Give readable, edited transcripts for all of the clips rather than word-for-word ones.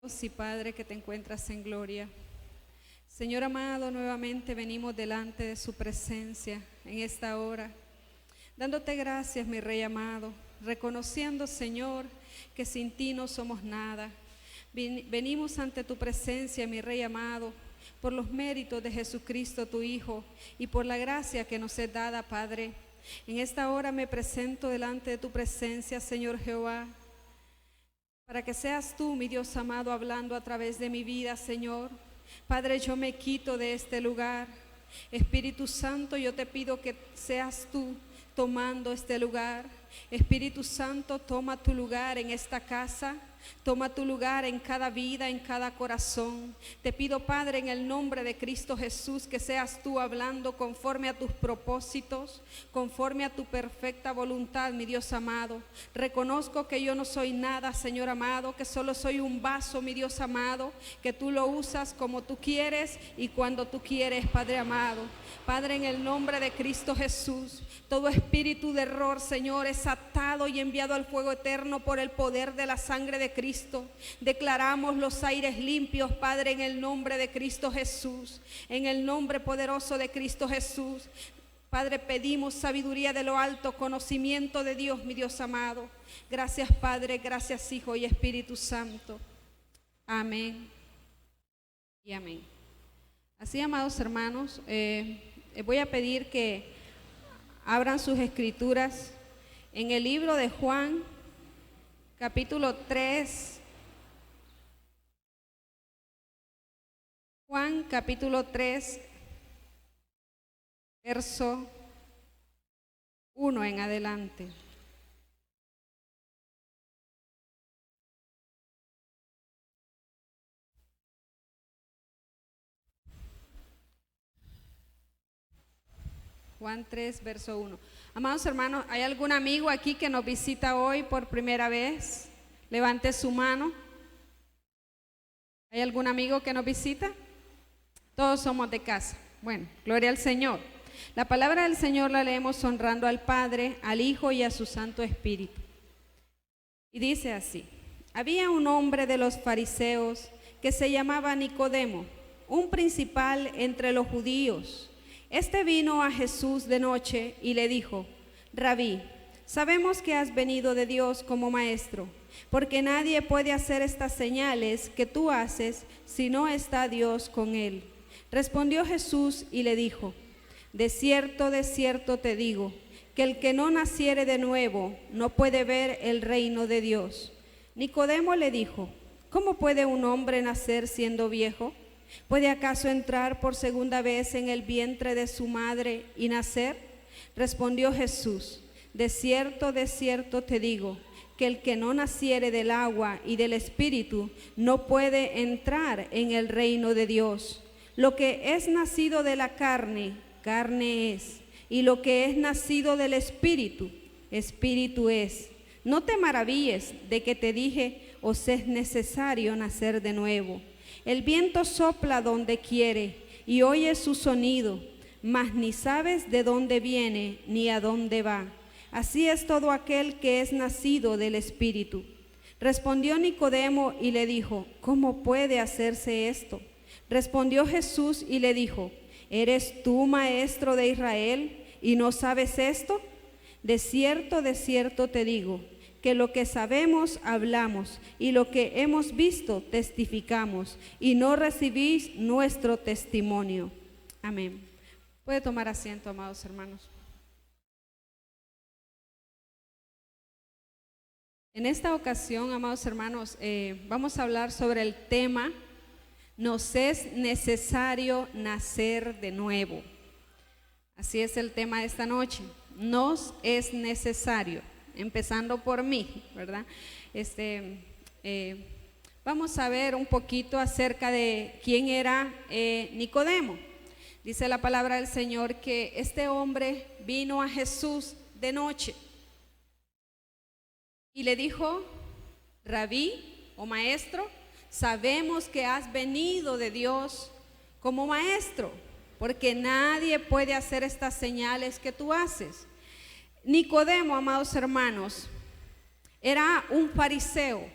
Dios y Padre que te encuentras en gloria. Señor amado, nuevamente venimos delante de su presencia en esta hora, dándote gracias, mi Rey amado, reconociendo, Señor, que sin ti no somos nada. Venimos ante tu presencia, mi Rey amado, por los méritos de Jesucristo, tu Hijo, y por la gracia que nos es dada, Padre. En esta hora me presento delante de tu presencia, Señor Jehová, para que seas tú, mi Dios amado, hablando a través de mi vida, Señor. Padre, yo me quito de este lugar. Espíritu Santo, yo te pido que seas tú tomando este lugar. Espíritu Santo, toma tu lugar en esta casa. Toma tu lugar en cada vida, en cada corazón. Te pido, Padre, en el nombre de Cristo Jesús, que seas tú hablando conforme a tus propósitos, conforme a tu perfecta voluntad, mi Dios amado. Reconozco que yo no soy nada, Señor amado, que solo soy un vaso, mi Dios amado, que tú lo usas como tú quieres y cuando tú quieres, Padre amado. Padre, en el nombre de Cristo Jesús, todo espíritu de error, Señor, es atado y enviado al fuego eterno por el poder de la sangre de Cristo. Declaramos los aires limpios, Padre, en el nombre de Cristo Jesús, en el nombre poderoso de Cristo Jesús. Padre, pedimos sabiduría de lo alto, conocimiento de Dios, mi Dios amado. Gracias, Padre, gracias, Hijo y Espíritu Santo. Amén y amén. Así, amados hermanos, voy a pedir que abran sus escrituras en el libro de Juan, capítulo 3. Juan, capítulo 3, verso 1 en adelante. Juan 3, verso 1. Amados hermanos, ¿hay algún amigo aquí que nos visita hoy por primera vez? Levante su mano. ¿Hay algún amigo que nos visita? Todos somos de casa. Bueno, gloria al Señor. La palabra del Señor la leemos honrando al Padre, al Hijo y a su Santo Espíritu. Y dice así: había un hombre de los fariseos que se llamaba Nicodemo, un principal entre los judíos. Este vino a Jesús de noche y le dijo: Rabí, sabemos que has venido de Dios como maestro, porque nadie puede hacer estas señales que tú haces si no está Dios con él. Respondió Jesús y le dijo: de cierto te digo, que el que no naciere de nuevo no puede ver el reino de Dios. Nicodemo le dijo: ¿cómo puede un hombre nacer siendo viejo? ¿Puede acaso entrar por segunda vez en el vientre de su madre y nacer? Respondió Jesús: de cierto te digo, que el que no naciere del agua y del Espíritu no puede entrar en el reino de Dios. Lo que es nacido de la carne, carne es, y lo que es nacido del Espíritu, Espíritu es. No te maravilles de que te dije: os es necesario nacer de nuevo. El viento sopla donde quiere y oyes su sonido, mas ni sabes de dónde viene ni a dónde va. Así es todo aquel que es nacido del Espíritu. Respondió Nicodemo y le dijo: ¿cómo puede hacerse esto? Respondió Jesús y le dijo: ¿eres tú maestro de Israel y no sabes esto? De cierto te digo, que lo que sabemos hablamos y lo que hemos visto testificamos, y no recibís nuestro testimonio. Amén. Puede tomar asiento, amados hermanos. En esta ocasión, amados hermanos, vamos a hablar sobre el tema: nos es necesario nacer de nuevo. Así es el tema de esta noche. Nos es necesario. Empezando por mí, ¿verdad? Vamos a ver un poquito acerca de quién era Nicodemo. Dice la palabra del Señor que este hombre vino a Jesús de noche y le dijo: Rabí o maestro, sabemos que has venido de Dios como maestro, porque nadie puede hacer estas señales que tú haces. Nicodemo, amados hermanos, Era un fariseo,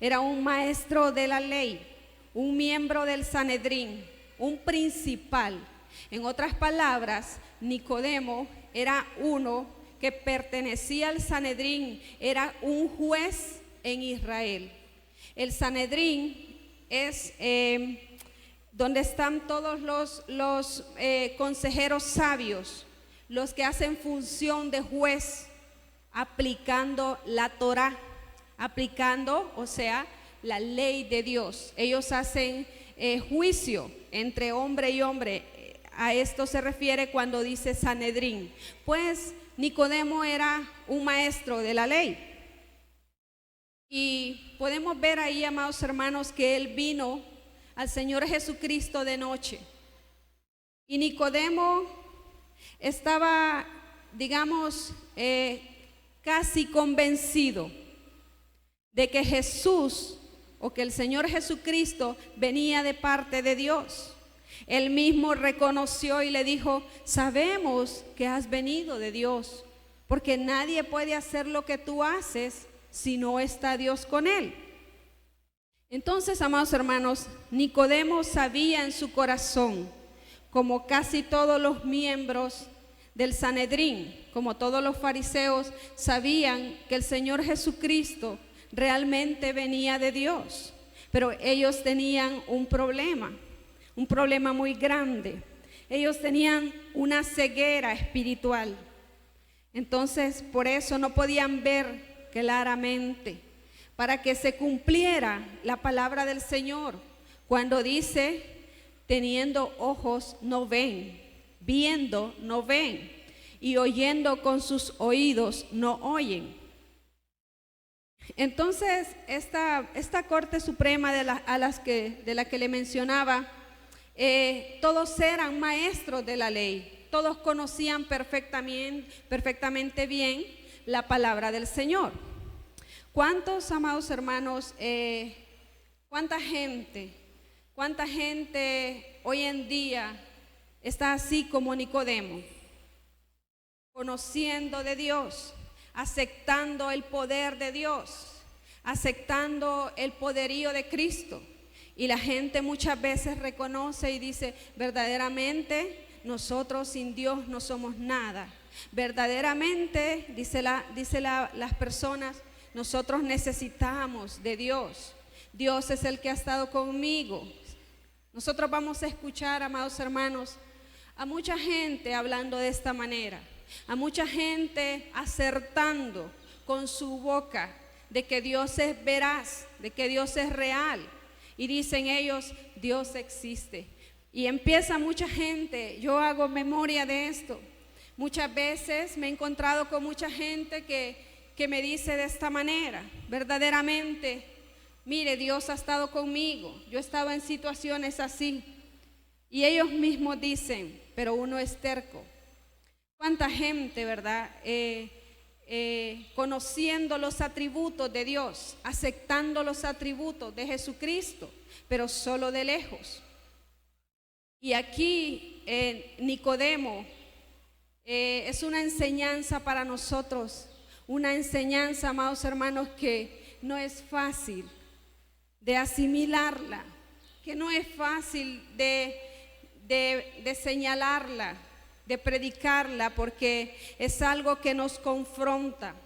era un maestro de la ley, un miembro del Sanedrín, un principal. En otras palabras, Nicodemo era uno que pertenecía al Sanedrín, era un juez en Israel. El Sanedrín es donde están todos los consejeros sabios, los que hacen función de juez, aplicando la Torá, aplicando, o sea, la ley de Dios. Ellos hacen juicio entre hombre y hombre. A esto se refiere cuando dice Sanedrín. Pues Nicodemo era un maestro de la ley. Y podemos ver ahí, amados hermanos, que él vino al Señor Jesucristo de noche. Y Nicodemo estaba, digamos, casi convencido de que Jesús o que el Señor Jesucristo venía de parte de Dios. Él mismo reconoció y le dijo: sabemos que has venido de Dios, porque nadie puede hacer lo que tú haces si no está Dios con él. Entonces, amados hermanos, Nicodemo sabía en su corazón, como casi todos los miembros del Sanedrín, como todos los fariseos, sabían que el Señor Jesucristo realmente venía de Dios, pero ellos tenían un problema muy grande. Ellos tenían una ceguera espiritual. Entonces, por eso no podían ver claramente, para que se cumpliera la palabra del Señor, cuando dice: teniendo ojos no ven, viendo no ven, y oyendo con sus oídos no oyen. Entonces, esta Corte Suprema de la que le mencionaba, todos eran maestros de la ley, todos conocían perfectamente bien la palabra del Señor. ¿Cuántos, amados hermanos, cuánta gente hoy en día está así como Nicodemo, conociendo de Dios, aceptando el poder de Dios, aceptando el poderío de Cristo? Y la gente muchas veces reconoce y dice: verdaderamente nosotros sin Dios no somos nada. Verdaderamente, dice las personas, nosotros necesitamos de Dios. Dios es el que ha estado conmigo. Nosotros vamos a escuchar, amados hermanos, a mucha gente hablando de esta manera, a mucha gente acertando con su boca de que Dios es veraz, de que Dios es real. Y dicen ellos: Dios existe. Y empieza mucha gente, yo hago memoria de esto. Muchas veces me he encontrado con mucha gente que me dice de esta manera: verdaderamente, mire, Dios ha estado conmigo, yo he estado en situaciones así. Y ellos mismos dicen: pero uno es terco. ¿Cuánta gente, verdad? Conociendo los atributos de Dios, aceptando los atributos de Jesucristo, pero solo de lejos. Y aquí Nicodemo es una enseñanza para nosotros, una enseñanza, amados hermanos, que no es fácil de asimilarla, que no es fácil de señalarla, de predicarla, porque es algo que nos confronta.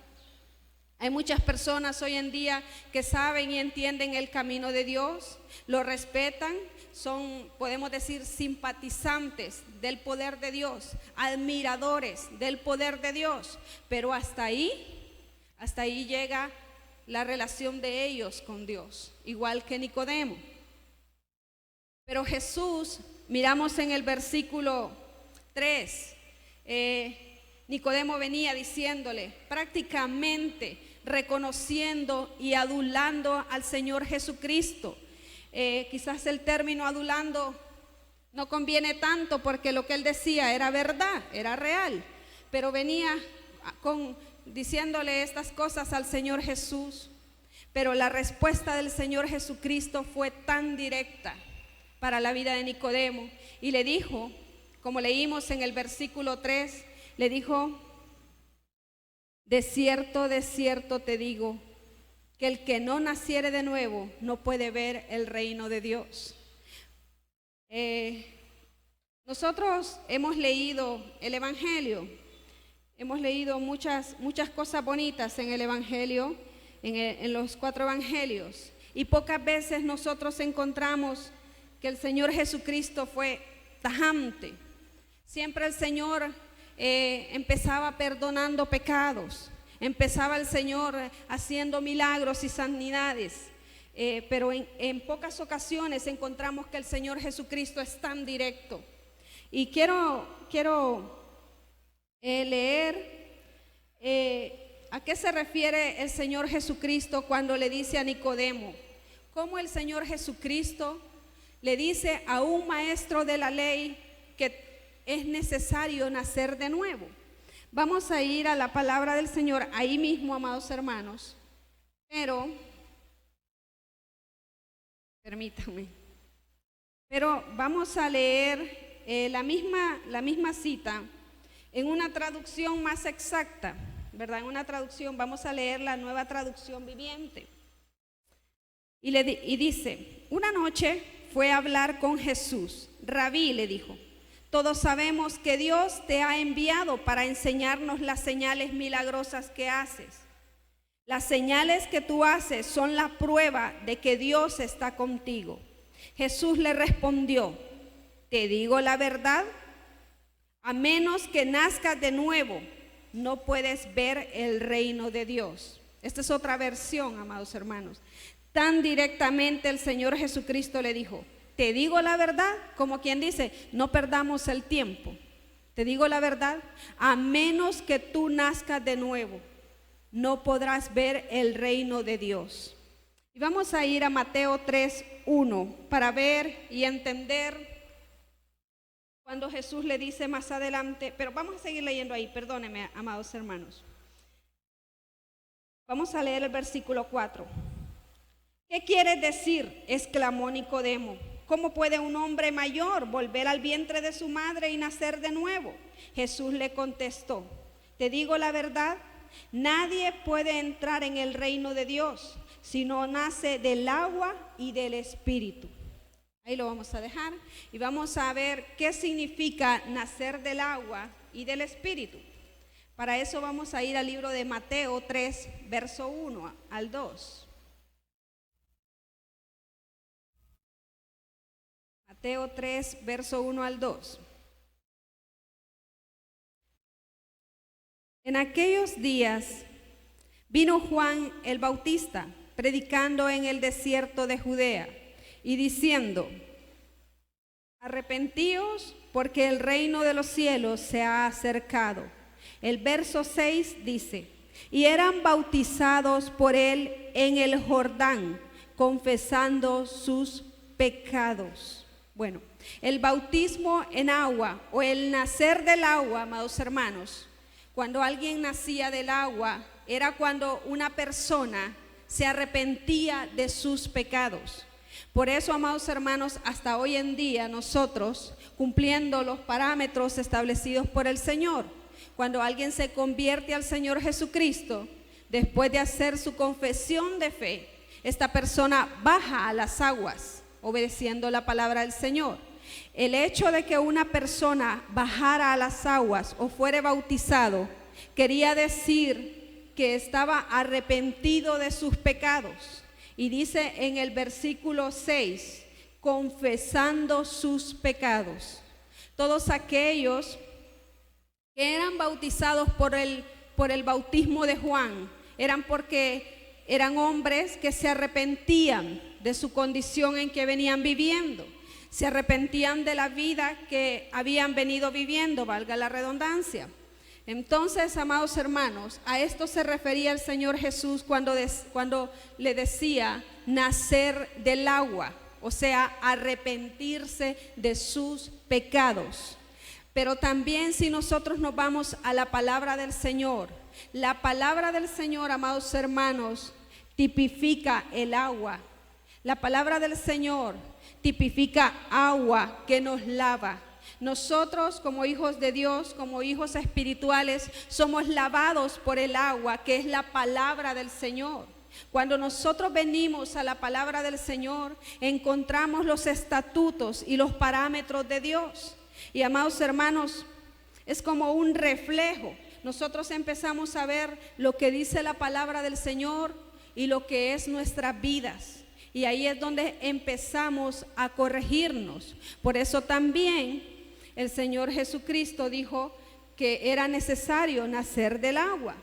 Hay muchas personas hoy en día que saben y entienden el camino de Dios, lo respetan, son, podemos decir, simpatizantes del poder de Dios, admiradores del poder de Dios, pero hasta ahí llega la relación de ellos con Dios, igual que Nicodemo. Pero Jesús, miramos en el versículo 3, Nicodemo venía diciéndole, prácticamente reconociendo y adulando al Señor Jesucristo. Quizás el término adulando no conviene tanto, porque lo que él decía era verdad, era real, pero venía diciéndole estas cosas al Señor Jesús. Pero la respuesta del Señor Jesucristo fue tan directa para la vida de Nicodemo, y le dijo, como leímos en el versículo 3, le dijo: de cierto te digo, que el que no naciere de nuevo no puede ver el reino de Dios. Nosotros hemos leído el Evangelio, hemos leído muchas cosas bonitas en el Evangelio, en los 4 Evangelios, y pocas veces nosotros encontramos que el Señor Jesucristo fue tajante. Siempre el Señor empezaba perdonando pecados, empezaba el Señor haciendo milagros y sanidades, pero en pocas ocasiones encontramos que el Señor Jesucristo es tan directo. Y quiero leer a qué se refiere el Señor Jesucristo cuando le dice a Nicodemo, cómo el Señor Jesucristo le dice a un maestro de la ley que es necesario nacer de nuevo. Vamos a ir a la palabra del Señor ahí mismo, amados hermanos, pero permítanme, pero vamos a leer la misma cita en una traducción más exacta, ¿verdad? En una traducción, vamos a leer la Nueva Traducción Viviente. Y dice, una noche fue a hablar con Jesús. Rabí, le dijo, todos sabemos que Dios te ha enviado para enseñarnos las señales milagrosas que haces. Las señales que tú haces son la prueba de que Dios está contigo. Jesús le respondió, te digo la verdad, a menos que nazcas de nuevo, no puedes ver el reino de Dios. Esta es otra versión, amados hermanos. Tan directamente el Señor Jesucristo le dijo, te digo la verdad, como quien dice, no perdamos el tiempo. Te digo la verdad, a menos que tú nazcas de nuevo, no podrás ver el reino de Dios. Y vamos a ir a Mateo 3:1 para ver y entender cuando Jesús le dice más adelante, pero vamos a seguir leyendo ahí, perdónenme, amados hermanos. Vamos a leer el versículo 4. ¿Qué quieres decir?, exclamó Nicodemo. ¿Cómo puede un hombre mayor volver al vientre de su madre y nacer de nuevo? Jesús le contestó, te digo la verdad, nadie puede entrar en el reino de Dios si no nace del agua y del Espíritu. Ahí lo vamos a dejar y vamos a ver qué significa nacer del agua y del Espíritu. Para eso vamos a ir al libro de Mateo 3, verso 1 al 2. Mateo 3, verso 1 al 2. En aquellos días vino Juan el Bautista predicando en el desierto de Judea y diciendo, arrepentíos porque el reino de los cielos se ha acercado. El verso 6 dice, y eran bautizados por él en el Jordán, confesando sus pecados. Bueno, el bautismo en agua o el nacer del agua, amados hermanos, cuando alguien nacía del agua, era cuando una persona se arrepentía de sus pecados. Por eso, amados hermanos, hasta hoy en día nosotros, cumpliendo los parámetros establecidos por el Señor, cuando alguien se convierte al Señor Jesucristo, después de hacer su confesión de fe, esta persona baja a las aguas, obedeciendo la palabra del Señor. El hecho de que una persona bajara a las aguas o fuere bautizado, quería decir que estaba arrepentido de sus pecados. Y dice en el versículo 6, confesando sus pecados. Todos aquellos que eran bautizados por el bautismo de Juan, eran porque eran hombres que se arrepentían de su condición en que venían viviendo, se arrepentían de la vida que habían venido viviendo, valga la redundancia. Entonces, amados hermanos, a esto se refería el Señor Jesús cuando le decía nacer del agua, o sea, arrepentirse de sus pecados. Pero también si nosotros nos vamos a la palabra del Señor, la palabra del Señor, amados hermanos, tipifica el agua. La palabra del Señor tipifica agua que nos lava. Nosotros como hijos de Dios, como hijos espirituales, somos lavados por el agua que es la palabra del Señor. Cuando nosotros venimos a la palabra del Señor, encontramos los estatutos y los parámetros de Dios. Y amados hermanos, es como un reflejo. Nosotros empezamos a ver lo que dice la palabra del Señor y lo que es nuestras vidas. Y ahí es donde empezamos a corregirnos. Por eso también el Señor Jesucristo dijo que era necesario nacer del agua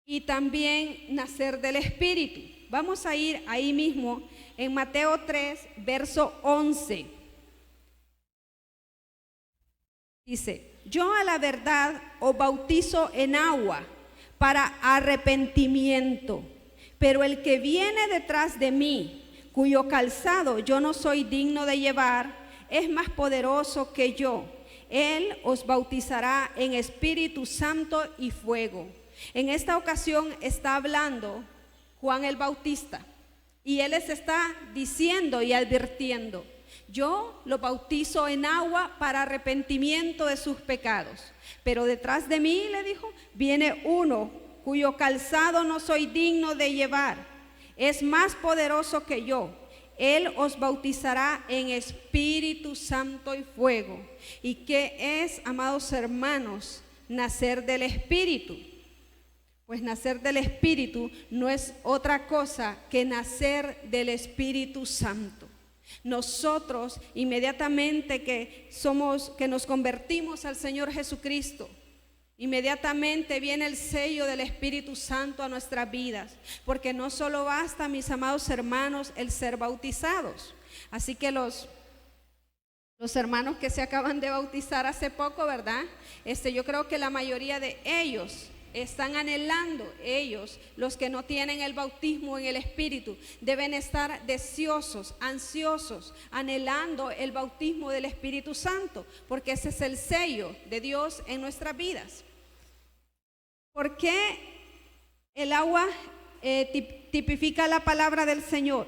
y también nacer del Espíritu. Vamos a ir ahí mismo en Mateo 3, verso 11. Dice: yo a la verdad os bautizo en agua para arrepentimiento, pero el que viene detrás de mí, cuyo calzado yo no soy digno de llevar, es más poderoso que yo. Él os bautizará en Espíritu Santo y fuego. En esta ocasión está hablando Juan el Bautista y él les está diciendo y advirtiendo: yo lo bautizo en agua para arrepentimiento de sus pecados, pero detrás de mí, le dijo, viene uno cuyo calzado no soy digno de llevar. Es más poderoso que yo. Él os bautizará en Espíritu Santo y fuego. ¿Y qué es, amados hermanos, nacer del Espíritu? Pues nacer del Espíritu no es otra cosa que nacer del Espíritu Santo. Nosotros inmediatamente que nos convertimos al Señor Jesucristo, inmediatamente viene el sello del Espíritu Santo a nuestras vidas, porque no solo basta, mis amados hermanos, el ser bautizados. Así que los hermanos que se acaban de bautizar hace poco, ¿verdad? Yo creo que la mayoría de ellos están anhelando, los que no tienen el bautismo en el Espíritu, deben estar deseosos, ansiosos, anhelando el bautismo del Espíritu Santo, porque ese es el sello de Dios en nuestras vidas. ¿Por qué el agua tipifica la palabra del Señor?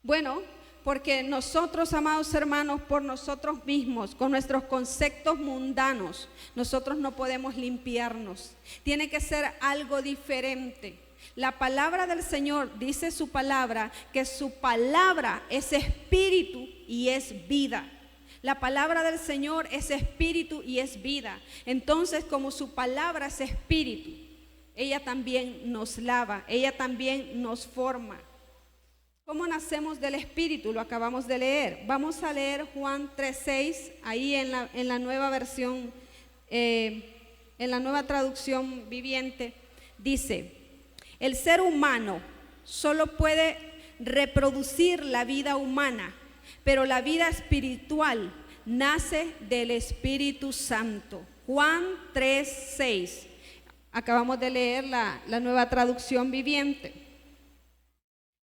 Bueno, porque nosotros, amados hermanos, por nosotros mismos, con nuestros conceptos mundanos, nosotros no podemos limpiarnos. Tiene que ser algo diferente. La palabra del Señor dice su palabra, que su palabra es espíritu y es vida. La palabra del Señor es espíritu y es vida. Entonces, como su palabra es espíritu, ella también nos lava, ella también nos forma. ¿Cómo nacemos del Espíritu? Lo acabamos de leer. Vamos a leer Juan 3:6, ahí en la nueva versión, en la nueva traducción viviente. Dice: el ser humano solo puede reproducir la vida humana, pero la vida espiritual nace del Espíritu Santo. Juan 3:6. Acabamos de leer la nueva traducción viviente.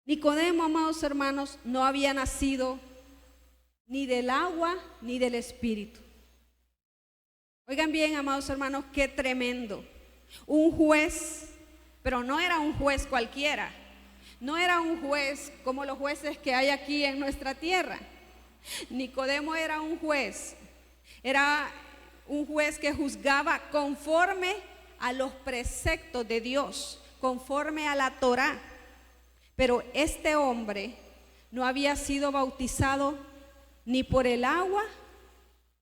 Nicodemo, amados hermanos, no había nacido ni del agua ni del Espíritu. Oigan bien, amados hermanos, qué tremendo. Un juez, pero no era un juez cualquiera. No era un juez como los jueces que hay aquí en nuestra tierra. Nicodemo era un juez. Era un juez que juzgaba conforme a los preceptos de Dios, conforme a la Torá. Pero este hombre no había sido bautizado ni por el agua,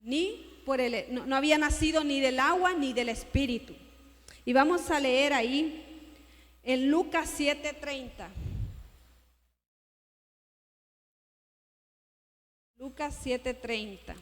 no había nacido ni del agua ni del Espíritu. Y vamos a leer ahí en Lucas 7:30. Lucas 7:30.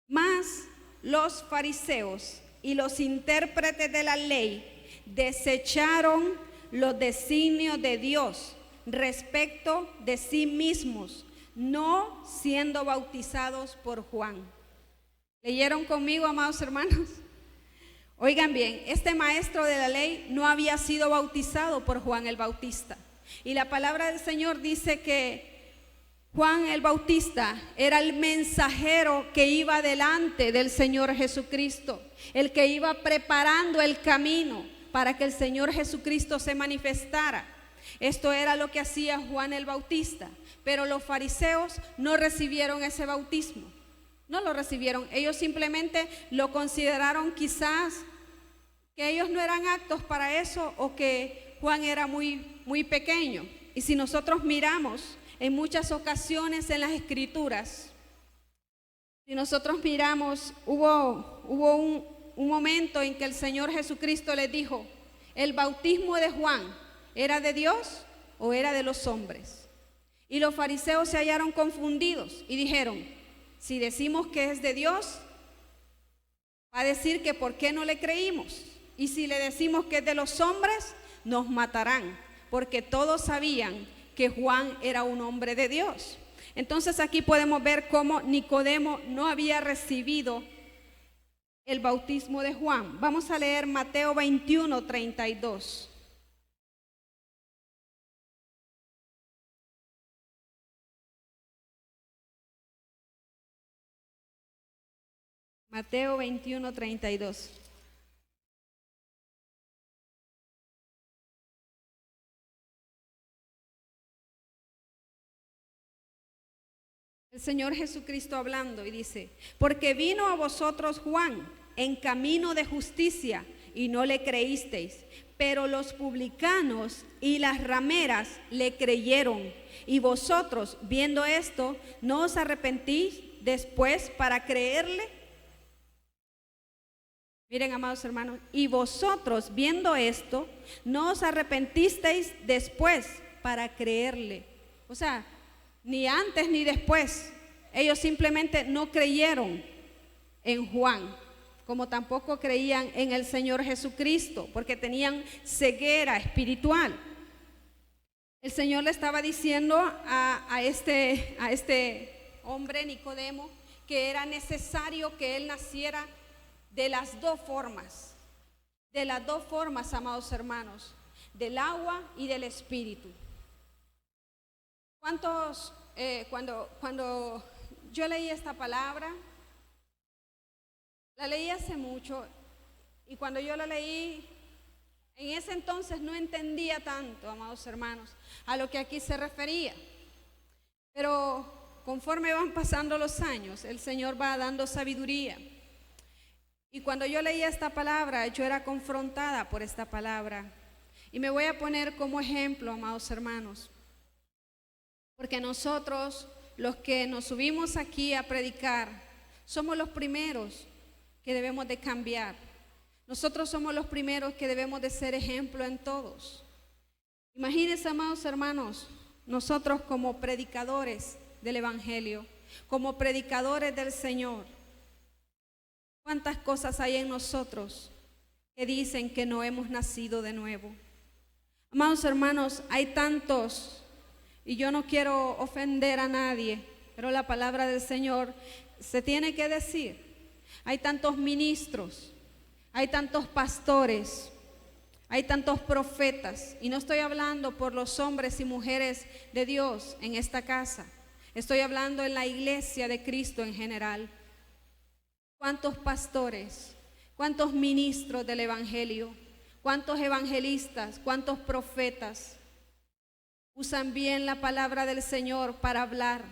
Mas los fariseos y los intérpretes de la ley desecharon los designios de Dios respecto de sí mismos, no siendo bautizados por Juan. ¿Leyeron conmigo, amados hermanos? Oigan bien, este maestro de la ley no había sido bautizado por Juan el Bautista. Y la palabra del Señor dice que Juan el Bautista era el mensajero que iba delante del Señor Jesucristo, el que iba preparando el camino para que el Señor Jesucristo se manifestara. Esto era lo que hacía Juan el Bautista, pero los fariseos no recibieron ese bautismo, no lo recibieron. Ellos simplemente lo consideraron quizás que ellos no eran aptos para eso o que Juan era muy pequeño. Y si nosotros miramos en muchas ocasiones en las Escrituras, si nosotros miramos, hubo un momento en que el Señor Jesucristo les dijo, ¿el bautismo de Juan era de Dios o era de los hombres? Y los fariseos se hallaron confundidos y dijeron, si decimos que es de Dios, va a decir que por qué no le creímos. Y si le decimos que es de los hombres, nos matarán, porque todos sabían que Juan era un hombre de Dios. Entonces aquí podemos ver cómo Nicodemo no había recibido el bautismo de Juan. Vamos a leer Mateo 21:32. Mateo 21:32. El Señor Jesucristo hablando y dice, porque vino a vosotros Juan en camino de justicia y no le creísteis, pero los publicanos y las rameras le creyeron. Y vosotros, viendo esto, ¿no os arrepentís después para creerle? Miren, amados hermanos, y vosotros, viendo esto, ¿no os arrepentisteis después para creerle? O sea, ni antes ni después. Ellos simplemente no creyeron en Juan, como tampoco creían en el Señor Jesucristo, porque tenían ceguera espiritual. El Señor le estaba diciendo a este hombre Nicodemo que era necesario que él naciera de las dos formas, amados hermanos, del agua y del espíritu. ¿Cuántos, cuando yo leí esta palabra, la leí hace mucho, y cuando yo la leí, en ese entonces no entendía tanto, amados hermanos, a lo que aquí se refería. Pero conforme van pasando los años, el Señor va dando sabiduría. Y cuando yo leía esta palabra, yo era confrontada por esta palabra. Y me voy a poner como ejemplo, amados hermanos. Porque nosotros, los que nos subimos aquí a predicar, somos los primeros que debemos de cambiar. Nosotros somos los primeros que debemos de ser ejemplo en todos. Imagínense, amados hermanos, nosotros como predicadores del Evangelio, como predicadores del Señor, ¿cuántas cosas hay en nosotros que dicen que no hemos nacido de nuevo? Amados hermanos, hay tantos. Y yo no quiero ofender a nadie, pero la palabra del Señor se tiene que decir. Hay tantos ministros, hay tantos pastores, hay tantos profetas. Y no estoy hablando por los hombres y mujeres de Dios en esta casa. Estoy hablando en la iglesia de Cristo en general. ¿Cuántos pastores, cuántos ministros del Evangelio, cuántos evangelistas, cuántos profetas usan bien la palabra del Señor para hablar,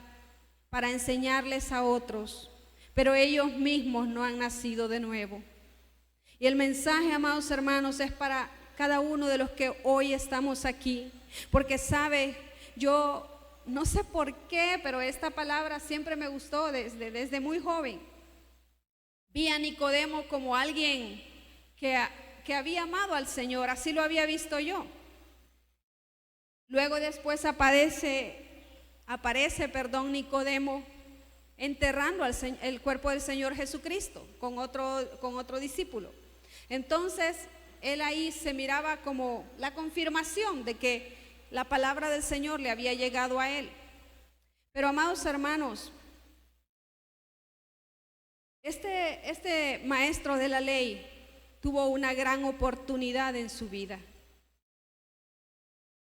para enseñarles a otros, pero ellos mismos no han nacido de nuevo? Y el mensaje, amados hermanos, es para cada uno de los que hoy estamos aquí, porque sabe, yo no sé por qué, pero esta palabra siempre me gustó desde muy joven. Vi a Nicodemo como alguien que había amado al Señor, así lo había visto yo. Luego después aparece Nicodemo enterrando el cuerpo del Señor Jesucristo con otro discípulo. Entonces él ahí se miraba como la confirmación de que la palabra del Señor le había llegado a él. Pero amados hermanos, este maestro de la ley tuvo una gran oportunidad en su vida.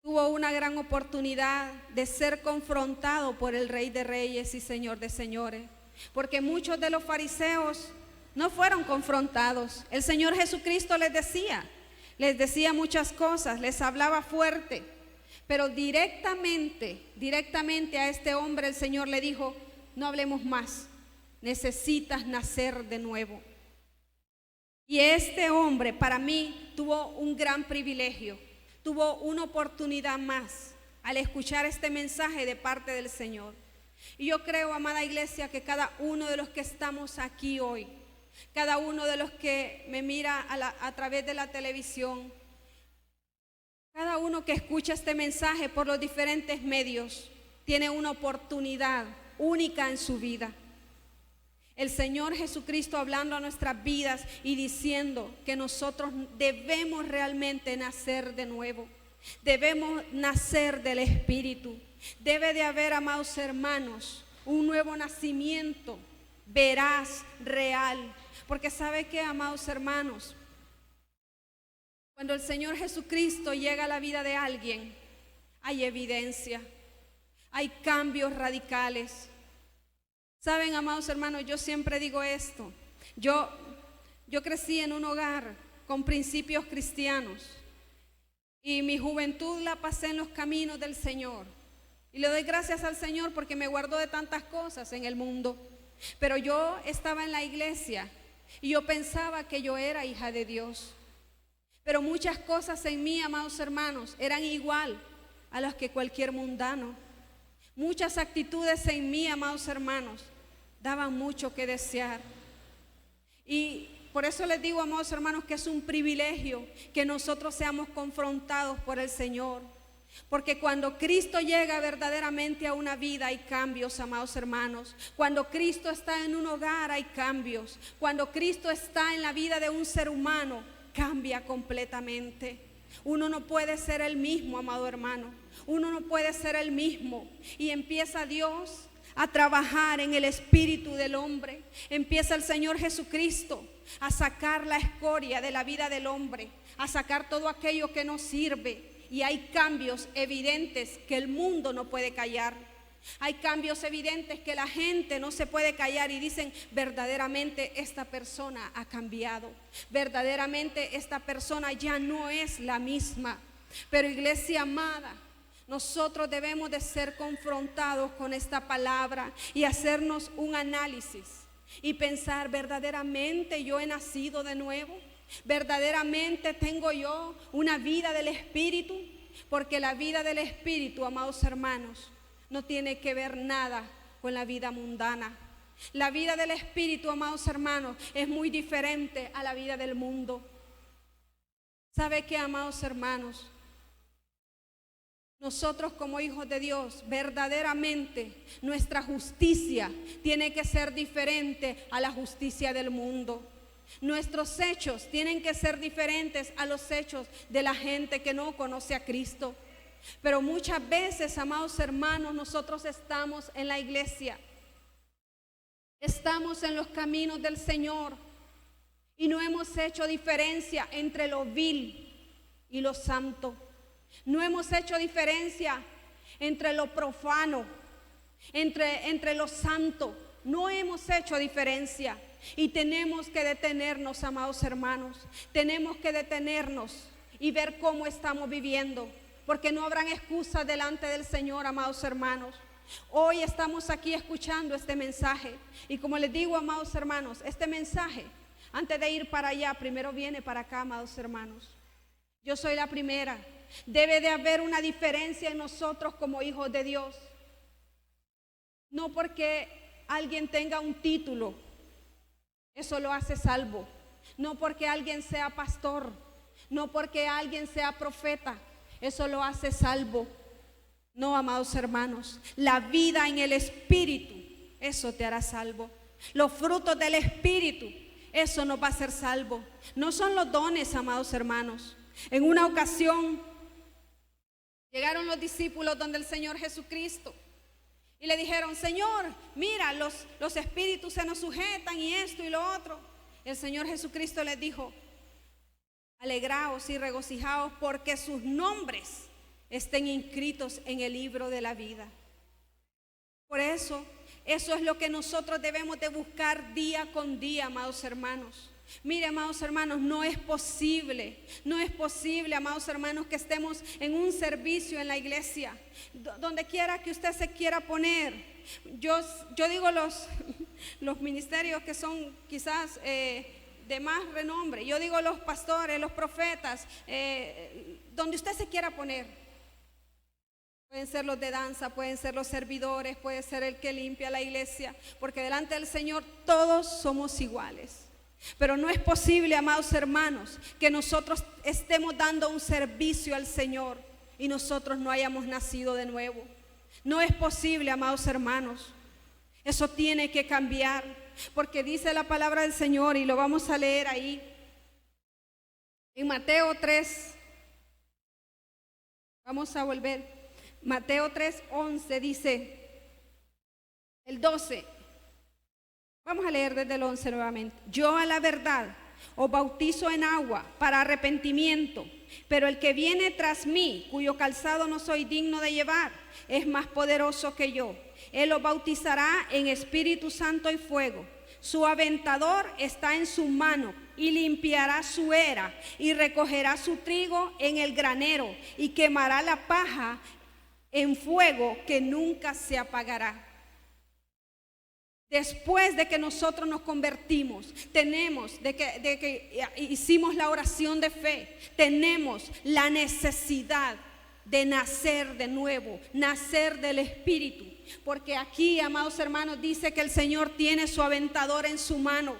Tuvo una gran oportunidad de ser confrontado por el Rey de Reyes y Señor de Señores, porque muchos de los fariseos no fueron confrontados. El Señor Jesucristo les decía muchas cosas, les hablaba fuerte, Pero directamente a este hombre el Señor le dijo, no hablemos más, necesitas nacer de nuevo. Y este hombre para mí tuvo un gran privilegio, tuvo una oportunidad más al escuchar este mensaje de parte del Señor. Y yo creo, amada iglesia, que cada uno de los que estamos aquí hoy, cada uno de los que me mira a través de la televisión, cada uno que escucha este mensaje por los diferentes medios, tiene una oportunidad única en su vida. El Señor Jesucristo hablando a nuestras vidas y diciendo que nosotros debemos realmente nacer de nuevo. Debemos nacer del Espíritu. Debe de haber, amados hermanos, un nuevo nacimiento veraz, real. Porque ¿sabe qué, amados hermanos? Cuando el Señor Jesucristo llega a la vida de alguien, hay evidencia, hay cambios radicales. Saben, amados hermanos, yo siempre digo esto. Yo crecí en un hogar con principios cristianos y mi juventud la pasé en los caminos del Señor. Y le doy gracias al Señor porque me guardó de tantas cosas en el mundo. Pero yo estaba en la iglesia y yo pensaba que yo era hija de Dios. Pero muchas cosas en mí, amados hermanos, eran igual a las que cualquier mundano. Muchas actitudes en mí, amados hermanos, daban mucho que desear. Y por eso les digo, amados hermanos, que es un privilegio que nosotros seamos confrontados por el Señor. Porque cuando Cristo llega verdaderamente a una vida hay cambios, amados hermanos. Cuando Cristo está en un hogar hay cambios. Cuando Cristo está en la vida de un ser humano, cambia completamente. Uno no puede ser el mismo, amado hermano. Uno no puede ser el mismo. Y empieza Dios a trabajar en el espíritu del hombre. Empieza el Señor Jesucristo a sacar la escoria de la vida del hombre, a sacar todo aquello que no sirve. Y hay cambios evidentes que el mundo no puede callar. Hay cambios evidentes que la gente no se puede callar y dicen, verdaderamente esta persona ha cambiado. Verdaderamente esta persona ya no es la misma. Pero iglesia amada, nosotros debemos de ser confrontados con esta palabra y hacernos un análisis y pensar, ¿verdaderamente yo he nacido de nuevo? ¿Verdaderamente tengo yo una vida del Espíritu? Porque la vida del Espíritu, amados hermanos, no tiene que ver nada con la vida mundana. La vida del Espíritu, amados hermanos, es muy diferente a la vida del mundo. ¿Sabe qué, amados hermanos? Nosotros como hijos de Dios, verdaderamente nuestra justicia tiene que ser diferente a la justicia del mundo. Nuestros hechos tienen que ser diferentes a los hechos de la gente que no conoce a Cristo. Pero muchas veces, amados hermanos, nosotros estamos en la iglesia, estamos en los caminos del Señor y no hemos hecho diferencia entre lo vil y lo santo. No hemos hecho diferencia entre lo profano, entre lo santo. No hemos hecho diferencia. Y tenemos que detenernos, amados hermanos. Tenemos que detenernos y ver cómo estamos viviendo. Porque no habrán excusas delante del Señor, amados hermanos. Hoy estamos aquí escuchando este mensaje. Y como les digo, amados hermanos, este mensaje, antes de ir para allá, primero viene para acá, amados hermanos. Yo soy la primera. Debe de haber una diferencia en nosotros como hijos de Dios. No porque alguien tenga un título, eso lo hace salvo. No porque alguien sea pastor, no porque alguien sea profeta, eso lo hace salvo. No, amados hermanos, la vida en el Espíritu, eso te hará salvo. Los frutos del Espíritu, eso nos va a hacer salvo. No son los dones, amados hermanos. En una ocasión llegaron los discípulos donde el Señor Jesucristo y le dijeron, Señor, mira, los espíritus se nos sujetan y esto y lo otro. El Señor Jesucristo les dijo, alegraos y regocijaos porque sus nombres estén inscritos en el libro de la vida. Por eso es lo que nosotros debemos de buscar día con día, amados hermanos. Mire, amados hermanos, no es posible, amados hermanos, que estemos en un servicio en la iglesia, donde quiera que usted se quiera poner. Yo digo los ministerios que son quizás de más renombre, yo digo los pastores, los profetas, donde usted se quiera poner. Pueden ser los de danza, pueden ser los servidores, puede ser el que limpia la iglesia, porque delante del Señor todos somos iguales. Pero no es posible, amados hermanos, que nosotros estemos dando un servicio al Señor y nosotros no hayamos nacido de nuevo. No es posible, amados hermanos. Eso tiene que cambiar, porque dice la palabra del Señor, y lo vamos a leer ahí en Mateo 3. Vamos a volver. Mateo 3:11 dice, el 12. Vamos a leer desde el 11 nuevamente. Yo a la verdad os bautizo en agua para arrepentimiento, pero el que viene tras mí, cuyo calzado no soy digno de llevar, es más poderoso que yo. Él os bautizará en Espíritu Santo y fuego. Su aventador está en su mano y limpiará su era y recogerá su trigo en el granero y quemará la paja en fuego que nunca se apagará. Después de que nosotros nos convertimos, tenemos, de que hicimos la oración de fe, tenemos la necesidad de nacer de nuevo, nacer del Espíritu. Porque aquí, amados hermanos, dice que el Señor tiene su aventador en su mano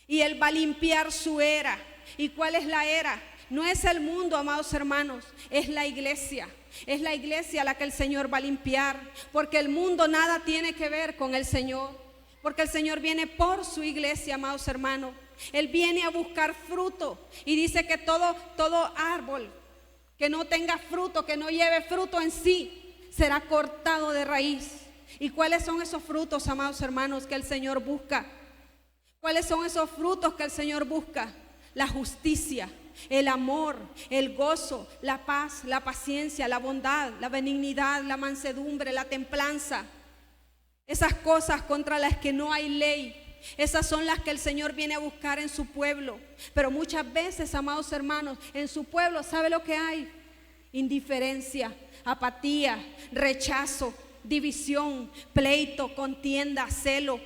y Él va a limpiar su era. ¿Y cuál es la era? No es el mundo, amados hermanos, es la iglesia. Es la iglesia la que el Señor va a limpiar, porque el mundo nada tiene que ver con el Señor, porque el Señor viene por su iglesia, amados hermanos. Él viene a buscar fruto y dice que todo árbol que no tenga fruto, que no lleve fruto en sí, será cortado de raíz. ¿Y cuáles son esos frutos, amados hermanos, que el Señor busca? ¿Cuáles son esos frutos que el Señor busca? La justicia, el amor, el gozo, la paz, la paciencia, la bondad, la benignidad, la mansedumbre, la templanza. Esas cosas contra las que no hay ley, esas son las que el Señor viene a buscar en su pueblo. Pero muchas veces, amados hermanos, en su pueblo, ¿sabe lo que hay? Indiferencia, apatía, rechazo, división, pleito, contienda, celo.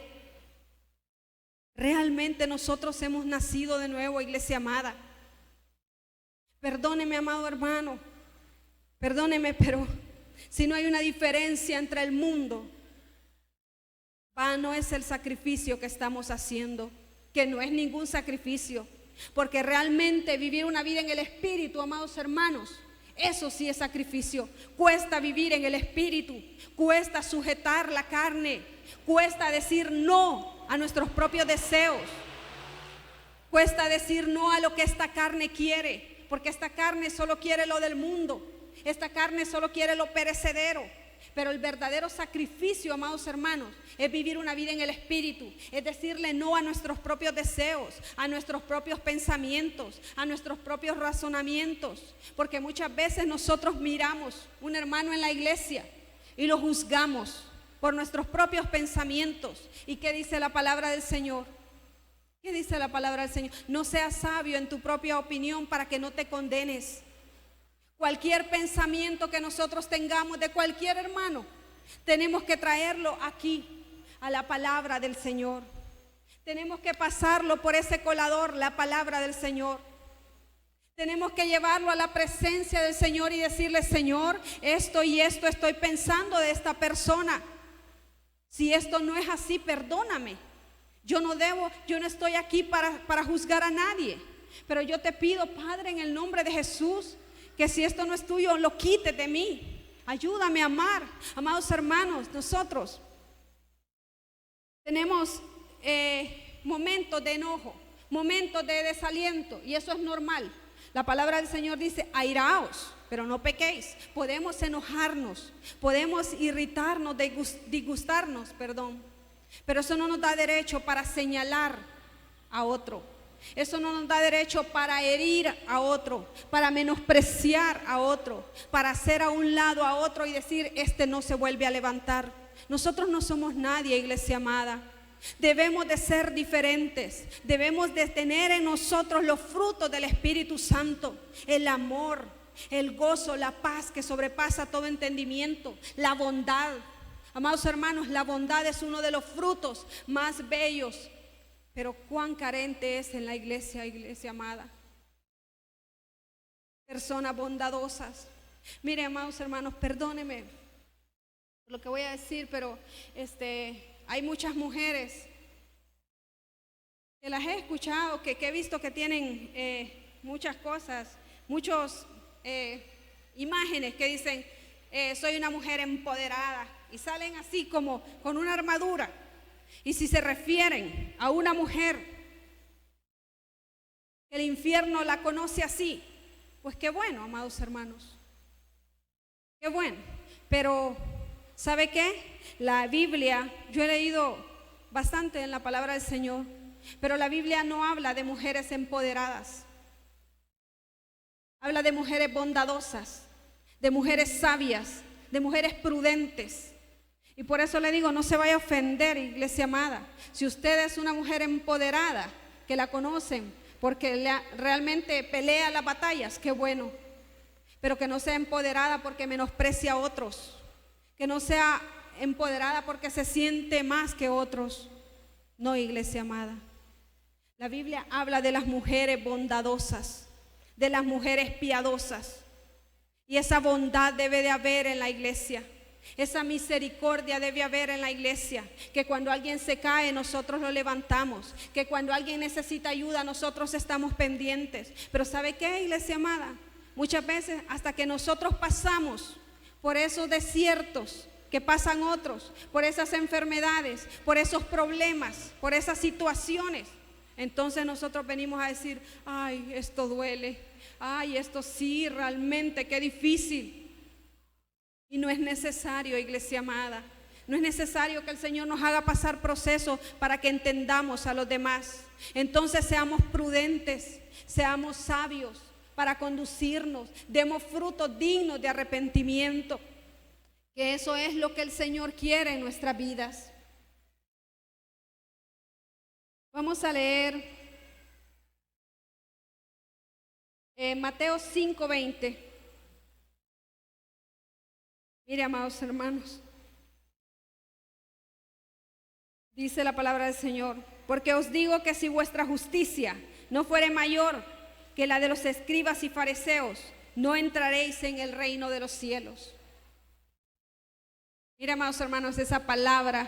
Realmente nosotros hemos nacido de nuevo, iglesia amada. Perdóneme, amado hermano, perdóneme, pero si no hay una diferencia entre el mundo, vano es el sacrificio que estamos haciendo, que no es ningún sacrificio, porque realmente vivir una vida en el Espíritu, amados hermanos, eso sí es sacrificio. Cuesta vivir en el Espíritu, cuesta sujetar la carne, cuesta decir no a nuestros propios deseos, cuesta decir no a lo que esta carne quiere. Porque esta carne solo quiere lo del mundo, esta carne solo quiere lo perecedero. Pero el verdadero sacrificio, amados hermanos, es vivir una vida en el Espíritu, es decirle no a nuestros propios deseos, a nuestros propios pensamientos, a nuestros propios razonamientos. Porque muchas veces nosotros miramos un hermano en la iglesia y lo juzgamos por nuestros propios pensamientos. ¿Y qué dice la palabra del Señor? ¿Qué dice la palabra del Señor? No seas sabio en tu propia opinión para que no te condenes. Cualquier pensamiento que nosotros tengamos de cualquier hermano, tenemos que traerlo aquí, a la palabra del Señor. Tenemos que pasarlo por ese colador, la palabra del Señor. Tenemos que llevarlo a la presencia del Señor y decirle: Señor, esto y esto estoy pensando de esta persona. Si esto no es así, perdóname. Yo no estoy aquí para juzgar a nadie, pero yo te pido, Padre, en el nombre de Jesús, que si esto no es tuyo, lo quites de mí. Ayúdame a amar. Amados hermanos, nosotros tenemos momentos de enojo, momentos de desaliento, y eso es normal. La palabra del Señor dice: airaos, pero no pequéis. Podemos enojarnos, podemos irritarnos, disgustarnos, pero eso no nos da derecho para señalar a otro. Eso no nos da derecho para herir a otro, para menospreciar a otro, para hacer a un lado a otro y decir: este no se vuelve a levantar. Nosotros no somos nadie, iglesia amada. Debemos de ser diferentes. Debemos de tener en nosotros los frutos del Espíritu Santo. El amor, el gozo, la paz que sobrepasa todo entendimiento, la bondad. Amados hermanos, la bondad es uno de los frutos más bellos. Pero cuán carente es en la iglesia, iglesia amada. Personas bondadosas. Mire, amados hermanos, perdónenme lo que voy a decir, pero hay muchas mujeres que las he escuchado, que he visto que tienen muchas cosas, muchas imágenes que dicen, soy una mujer empoderada, y salen así como con una armadura. Y si se refieren a una mujer, el infierno la conoce así, pues qué bueno, amados hermanos, qué bueno. Pero ¿sabe qué? La Biblia, yo he leído bastante en la palabra del Señor, pero la Biblia no habla de mujeres empoderadas. Habla de mujeres bondadosas, de mujeres sabias, de mujeres prudentes. Y por eso le digo, no se vaya a ofender, iglesia amada. Si usted es una mujer empoderada, que la conocen, porque realmente pelea las batallas, qué bueno. Pero que no sea empoderada porque menosprecia a otros. Que no sea empoderada porque se siente más que otros. No, iglesia amada. La Biblia habla de las mujeres bondadosas, de las mujeres piadosas. Y esa bondad debe de haber en la iglesia. Esa misericordia debe haber en la iglesia. Que cuando alguien se cae, nosotros lo levantamos. Que cuando alguien necesita ayuda, nosotros estamos pendientes. Pero ¿sabe qué, iglesia amada? Muchas veces hasta que nosotros pasamos por esos desiertos que pasan otros, por esas enfermedades, por esos problemas, por esas situaciones, entonces nosotros venimos a decir, ay, esto duele, ay, esto sí, realmente, qué difícil. Y no es necesario, iglesia amada, no es necesario que el Señor nos haga pasar procesos para que entendamos a los demás. Entonces seamos prudentes, seamos sabios para conducirnos, demos frutos dignos de arrepentimiento, que eso es lo que el Señor quiere en nuestras vidas. Vamos a leer Mateo 5:20. Mire, amados hermanos, dice la palabra del Señor, porque os digo que si vuestra justicia no fuere mayor que la de los escribas y fariseos, no entraréis en el reino de los cielos. Mire, amados hermanos, esa palabra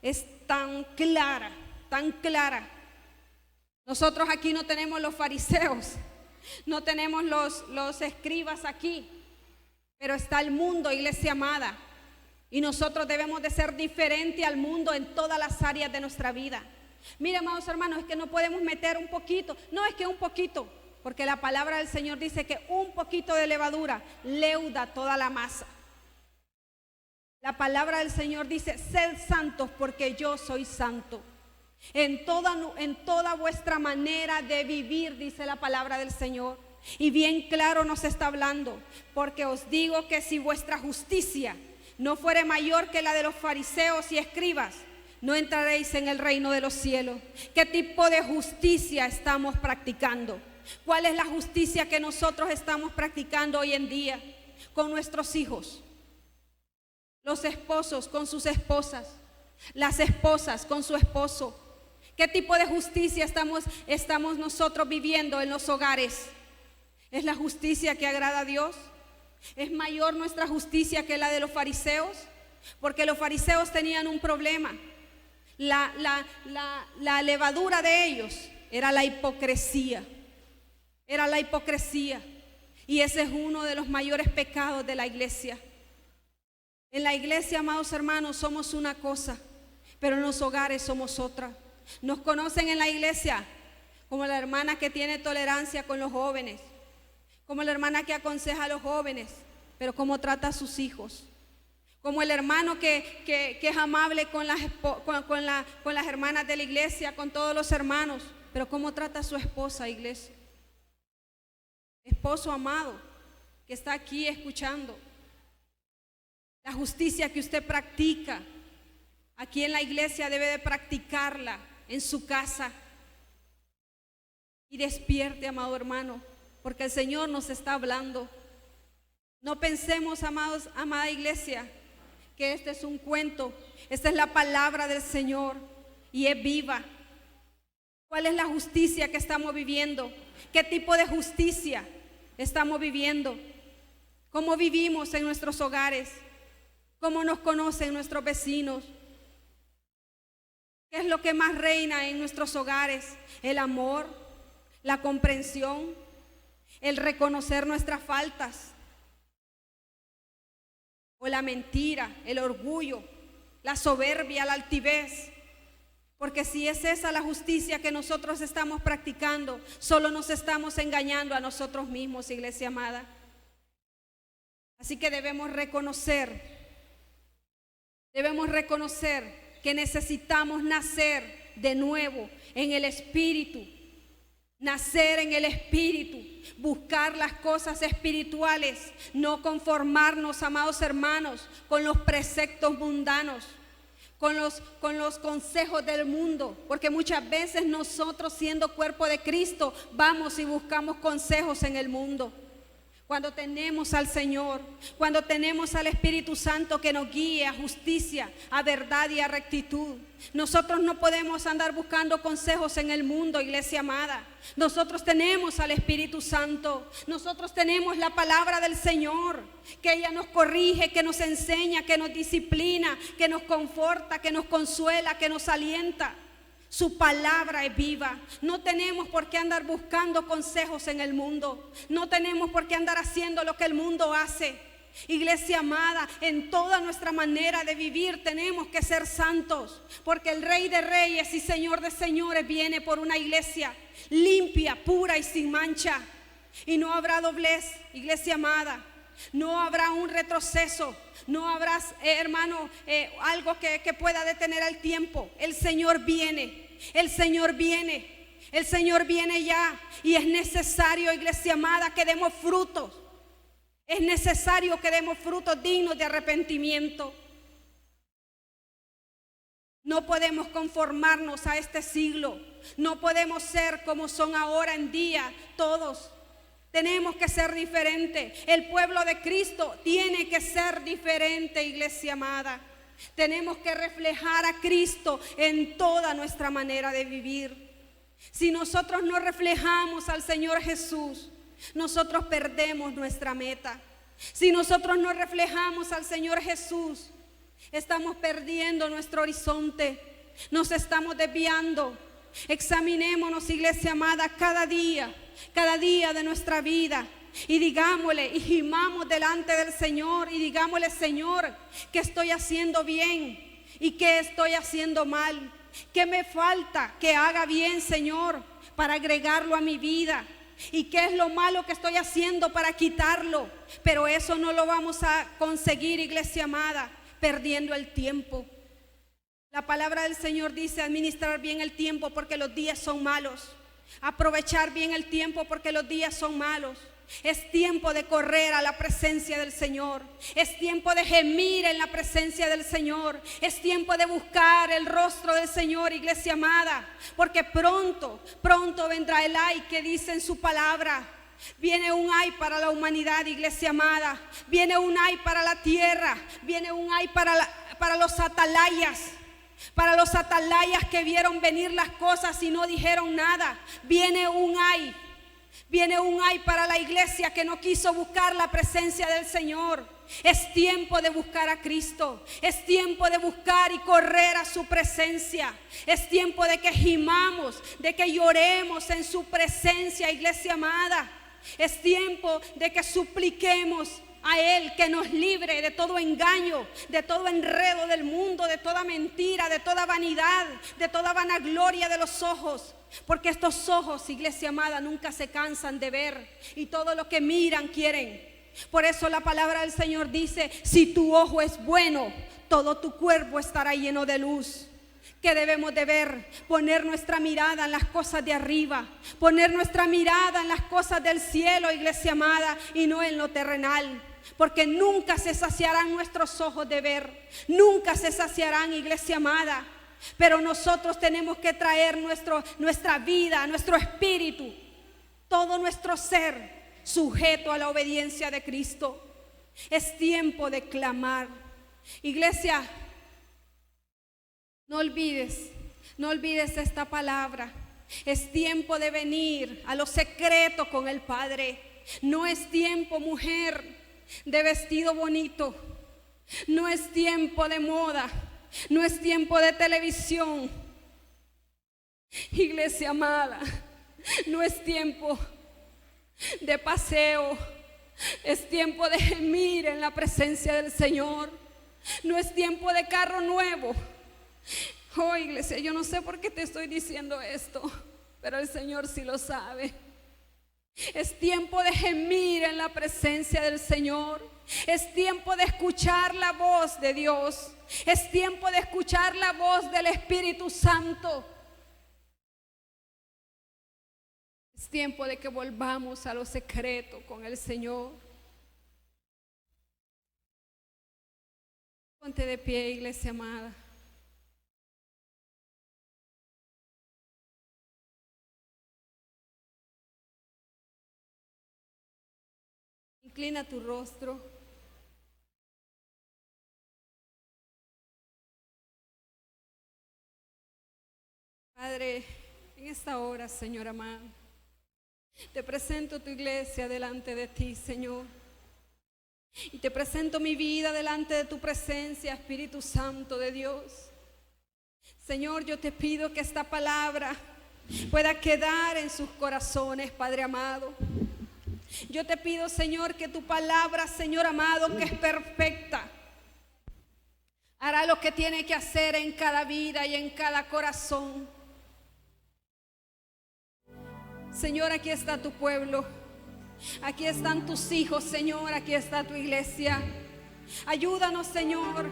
es tan clara, tan clara. Nosotros aquí no tenemos los fariseos, no tenemos los escribas aquí, pero está el mundo, iglesia amada, y nosotros debemos de ser diferentes al mundo en todas las áreas de nuestra vida. Mire, amados hermanos, es que no podemos meter un poquito, no es que un poquito, porque la palabra del Señor dice que un poquito de levadura leuda toda la masa. La palabra del Señor dice, sed santos porque yo soy santo. En toda vuestra manera de vivir, dice la palabra del Señor. Y bien claro nos está hablando, porque os digo que si vuestra justicia no fuere mayor que la de los fariseos y escribas, no entraréis en el reino de los cielos. ¿Qué tipo de justicia estamos practicando? ¿Cuál es la justicia que nosotros estamos practicando hoy en día con nuestros hijos? Los esposos con sus esposas, las esposas con su esposo. ¿Qué tipo de justicia estamos nosotros viviendo en los hogares? ¿Es la justicia que agrada a Dios? ¿Es mayor nuestra justicia que la de los fariseos? Porque los fariseos tenían un problema. La levadura de ellos era la hipocresía. Era la hipocresía. Y ese es uno de los mayores pecados de la iglesia. En la iglesia, amados hermanos, somos una cosa, pero en los hogares somos otra. Nos conocen en la iglesia como la hermana que tiene tolerancia con los jóvenes, como la hermana que aconseja a los jóvenes, pero cómo trata a sus hijos, como el hermano que es amable con las hermanas de la iglesia, con todos los hermanos, pero cómo trata a su esposa, iglesia. Esposo amado que está aquí escuchando, la justicia que usted practica, aquí en la iglesia debe de practicarla en su casa. Y despierte, amado hermano, porque el Señor nos está hablando. No pensemos, amados, amada iglesia, que este es un cuento. Esta es la palabra del Señor y es viva. ¿Cuál es la justicia que estamos viviendo? ¿Qué tipo de justicia estamos viviendo? ¿Cómo vivimos en nuestros hogares? ¿Cómo nos conocen nuestros vecinos? ¿Qué es lo que más reina en nuestros hogares? El amor, la comprensión, el reconocer nuestras faltas, o la mentira, el orgullo, la soberbia, la altivez. Porque si es esa la justicia que nosotros estamos practicando, solo nos estamos engañando a nosotros mismos, iglesia amada. Así que debemos reconocer que necesitamos nacer de nuevo en el Espíritu. Nacer en el Espíritu, buscar las cosas espirituales, no conformarnos, amados hermanos, con los preceptos mundanos, con los consejos del mundo, porque muchas veces nosotros, siendo cuerpo de Cristo, vamos y buscamos consejos en el mundo. Cuando tenemos al Señor, cuando tenemos al Espíritu Santo que nos guíe a justicia, a verdad y a rectitud, nosotros no podemos andar buscando consejos en el mundo, iglesia amada. Nosotros tenemos al Espíritu Santo, nosotros tenemos la palabra del Señor, que ella nos corrige, que nos enseña, que nos disciplina, que nos conforta, que nos consuela, que nos alienta. Su palabra es viva. No tenemos por qué andar buscando consejos en el mundo. No tenemos por qué andar haciendo lo que el mundo hace. Iglesia amada, en toda nuestra manera de vivir tenemos que ser santos, porque el Rey de Reyes y Señor de Señores viene por una iglesia limpia, pura y sin mancha. Y no habrá doblez, iglesia amada. No habrá un retroceso. No habrá, hermano, algo que pueda detener el tiempo. El Señor viene. El Señor viene. El Señor viene ya. Y es necesario, iglesia amada, que demos frutos. Es necesario que demos frutos dignos de arrepentimiento. No podemos conformarnos a este siglo. No podemos ser como son ahora en día todos. Tenemos que ser diferentes. El pueblo de Cristo tiene que ser diferente, iglesia amada. Tenemos que reflejar a Cristo en toda nuestra manera de vivir. Si nosotros no reflejamos al Señor Jesús, nosotros perdemos nuestra meta. Si nosotros no reflejamos al Señor Jesús, estamos perdiendo nuestro horizonte, nos estamos desviando. Examinémonos, iglesia amada, cada día de nuestra vida, y digámosle y gimamos delante del Señor y digámosle: Señor, ¿qué estoy haciendo bien y qué estoy haciendo mal? ¿Qué me falta que haga bien, Señor, para agregarlo a mi vida? ¿Y qué es lo malo que estoy haciendo para quitarlo? Pero eso no lo vamos a conseguir, iglesia amada, perdiendo el tiempo. La palabra del Señor dice: administrar bien el tiempo porque los días son malos. Aprovechar bien el tiempo porque los días son malos. Es tiempo de correr a la presencia del Señor. Es tiempo de gemir en la presencia del Señor. Es tiempo de buscar el rostro del Señor, iglesia amada, porque pronto vendrá el ay que dice en su palabra. Viene un ay para la humanidad, iglesia amada. Viene un ay para la tierra. Viene un ay para los atalayas. Para los atalayas que vieron venir las cosas y no dijeron nada. Viene un ay para la iglesia que no quiso buscar la presencia del Señor. Es tiempo de buscar a Cristo. Es tiempo de buscar y correr a su presencia. Es tiempo de que gimamos, de que lloremos en su presencia, iglesia amada. Es tiempo de que supliquemos a Él que nos libre de todo engaño, de todo enredo del mundo, de toda mentira, de toda vanidad, de toda vanagloria de los ojos. Porque estos ojos, iglesia amada, nunca se cansan de ver y todo lo que miran quieren. Por eso la palabra del Señor dice: si tu ojo es bueno, todo tu cuerpo estará lleno de luz. ¿Qué debemos de ver? Poner nuestra mirada en las cosas de arriba, poner nuestra mirada en las cosas del cielo, iglesia amada, y no en lo terrenal. porque nunca se saciarán nuestros ojos de ver, nunca se saciarán, iglesia amada. Pero nosotros tenemos que traer nuestra vida, nuestro espíritu, todo nuestro ser sujeto a la obediencia de Cristo. Es tiempo de clamar. Iglesia, no olvides esta palabra. Es tiempo de venir a lo secreto con el Padre. No es tiempo, mujer, de vestido bonito. No es tiempo de moda. No es tiempo de televisión. Iglesia amada, no es tiempo de paseo. Es tiempo de gemir en la presencia del Señor. No es tiempo de carro nuevo. Oh, iglesia, yo no sé por qué te estoy diciendo esto, pero el Señor sí lo sabe. Es tiempo de gemir en la presencia del Señor. Es tiempo de escuchar la voz de Dios. Es tiempo de escuchar la voz del Espíritu Santo. Es tiempo de que volvamos a lo secreto con el Señor. Ponte de pie, iglesia amada. Inclina tu rostro. Padre, en esta hora, Señor amado, te presento tu iglesia delante de ti, Señor. Y te presento mi vida delante de tu presencia, Espíritu Santo de Dios. Señor, yo te pido que esta palabra pueda quedar en sus corazones, Padre amado. Yo te pido, Señor, que tu palabra, Señor amado, que es perfecta, hará lo que tiene que hacer en cada vida y en cada corazón. Señor, aquí está tu pueblo, aquí están tus hijos, Señor, aquí está tu iglesia. Ayúdanos, Señor,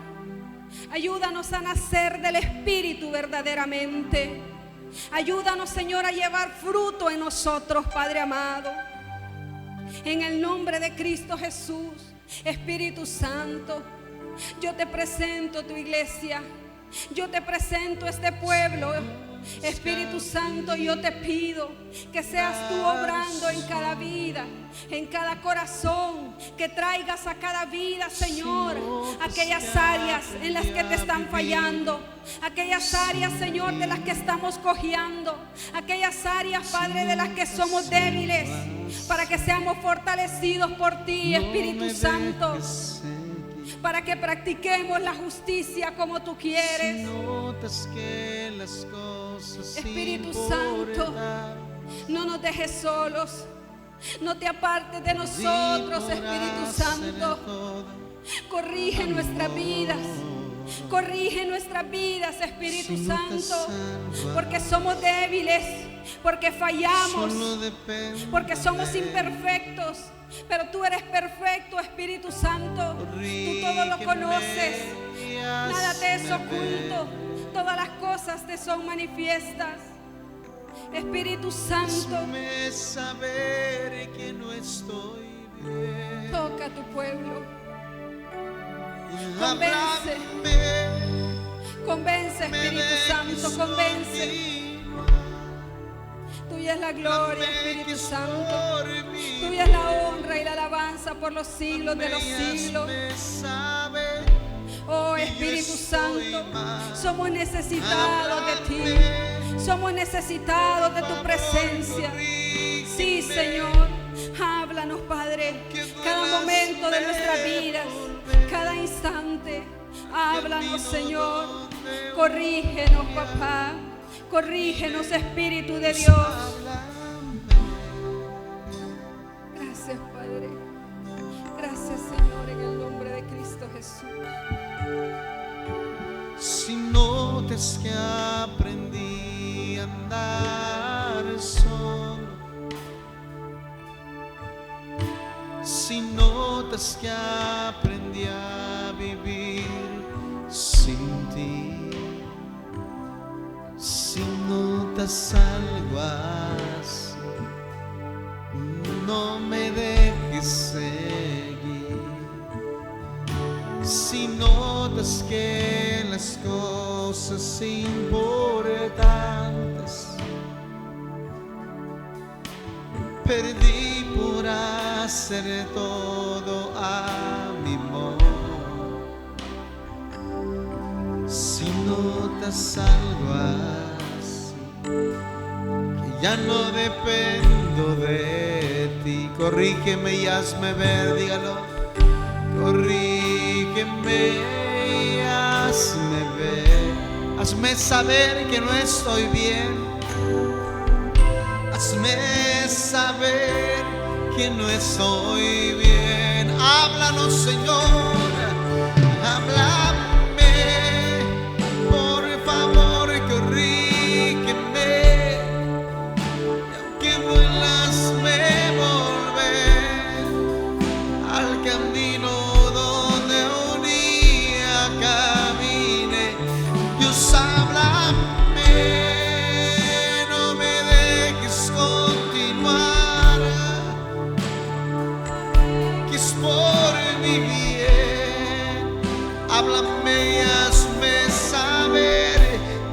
ayúdanos a nacer del Espíritu verdaderamente. Ayúdanos, Señor, a llevar fruto en nosotros, Padre amado. En el nombre de Cristo Jesús, Espíritu Santo, yo te presento tu iglesia, yo te presento este pueblo. Espíritu Santo, yo te pido que seas tú obrando en cada vida, en cada corazón, que traigas a cada vida, Señor, aquellas áreas en las que te están fallando, aquellas áreas, Señor, de las que estamos cojeando, aquellas áreas, Padre, de las que somos débiles, para que seamos fortalecidos por ti, Espíritu Santo, para que practiquemos la justicia como tú quieres. Espíritu Santo, no nos dejes solos, no te apartes de nosotros, Espíritu Santo. Corrige nuestras vidas, corrige nuestras vidas, Espíritu Santo, porque somos débiles, porque fallamos, porque somos imperfectos. Pero tú eres perfecto, Espíritu Santo. Tú todo lo conoces, nada te es oculto, todas las cosas te son manifiestas. Espíritu Santo, toca a tu pueblo. Convence, Espíritu Santo, convence. Tuya es la gloria, Espíritu Santo. Tuya es la honra y la alabanza por los siglos de los siglos. Oh, Espíritu Santo, somos necesitados de ti. Somos necesitados de tu presencia. Sí, Señor, háblanos, Padre, cada momento de nuestra vida, cada instante. Háblanos, Señor. Corrígenos, papá. Corrígenos, Espíritu de Dios. Gracias, Padre. Gracias, Señor, en el nombre de Cristo Jesús. Si notas que aprendí a andar solo, si notas que aprendí a vivir sin ti, si notas algo así, no me dejes seguir. notas que las cosas importantes perdí por hacer todo a mi modo. Si notas algo así, que ya no dependo de ti, corrígeme y hazme ver, dígalo. Corrígeme y hazme ver, hazme saber que no estoy bien, hazme saber que no estoy bien. Háblanos, Señor, háblame, por favor, corrígeme, y aunque duelas me volver al camino donde un día camine. Dios, háblame, no me dejes continuar, que es por mi bien. Háblame y hazme saber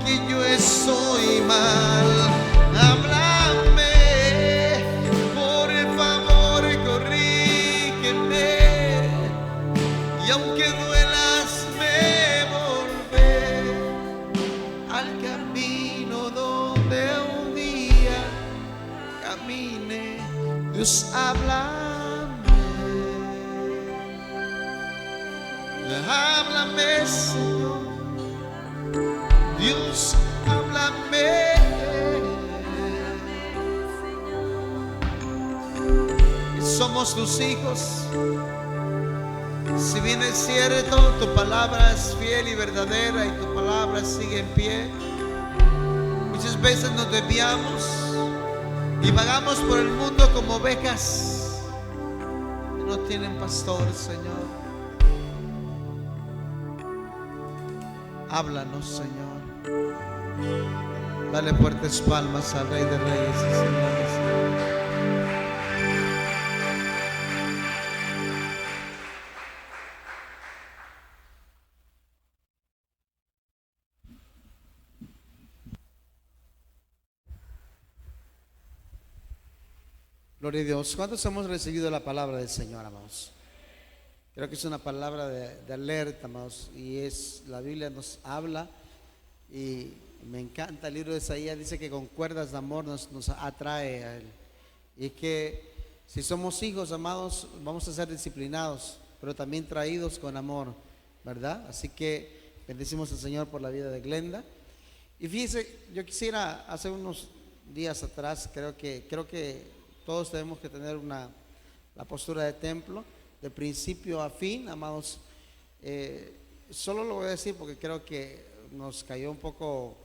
que yo estoy mal. Háblame, por favor, corrígeme, y aunque duelas me volver al camino donde un día camine. Dios, háblame, háblame, Señor. Dios, háblame. Somos tus hijos. Si bien es cierto, tu palabra es fiel y verdadera y tu palabra sigue en pie, muchas veces nos desviamos y vagamos por el mundo como ovejas que no tienen pastor, Señor. Háblanos, Señor. Dale fuertes palmas al Rey de Reyes y Señores. Gloria a Dios. ¿Cuántos hemos recibido la palabra del Señor, amados? Creo que es una palabra de alerta, amados, y es, la Biblia nos habla, y me encanta el libro de Isaías, dice que con cuerdas de amor nos atrae a Él, y que si somos hijos, amados, vamos a ser disciplinados, pero también traídos con amor, ¿verdad? Así que bendecimos al Señor por la vida de Glenda. Y fíjese, yo quisiera, hace unos días atrás, creo que todos tenemos que tener la postura de templo, de principio a fin, amados. Solo lo voy a decir porque creo que nos cayó un poco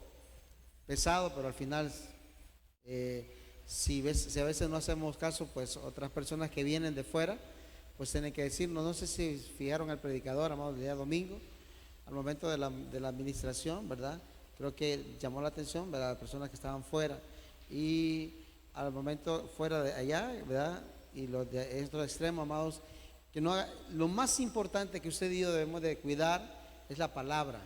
pesado, pero al final, si a veces no hacemos caso, pues otras personas que vienen de fuera, pues tienen que decirnos. No sé si fijaron al predicador, amados, el día domingo, al momento de la administración, ¿verdad? Creo que llamó la atención, ¿verdad?, las personas que estaban fuera, y al momento fuera de allá, ¿verdad?, y los de estos extremos, amados, que no haga, lo más importante que usted y yo debemos de cuidar es la palabra,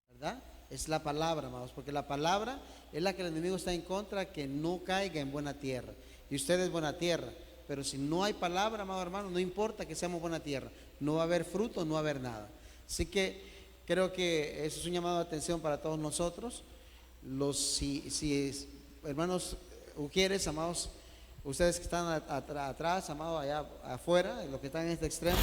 ¿verdad? Es la palabra, amados, porque la palabra es la que el enemigo está en contra, que no caiga en buena tierra, y usted es buena tierra. Pero si no hay palabra, amado hermano, no importa que seamos buena tierra, no va a haber fruto, no va a haber nada. Así que creo que eso es un llamado de atención para todos nosotros. Si hermanos ujieres, amados, ustedes que están atrás, amados, allá afuera, los que están en este extremo,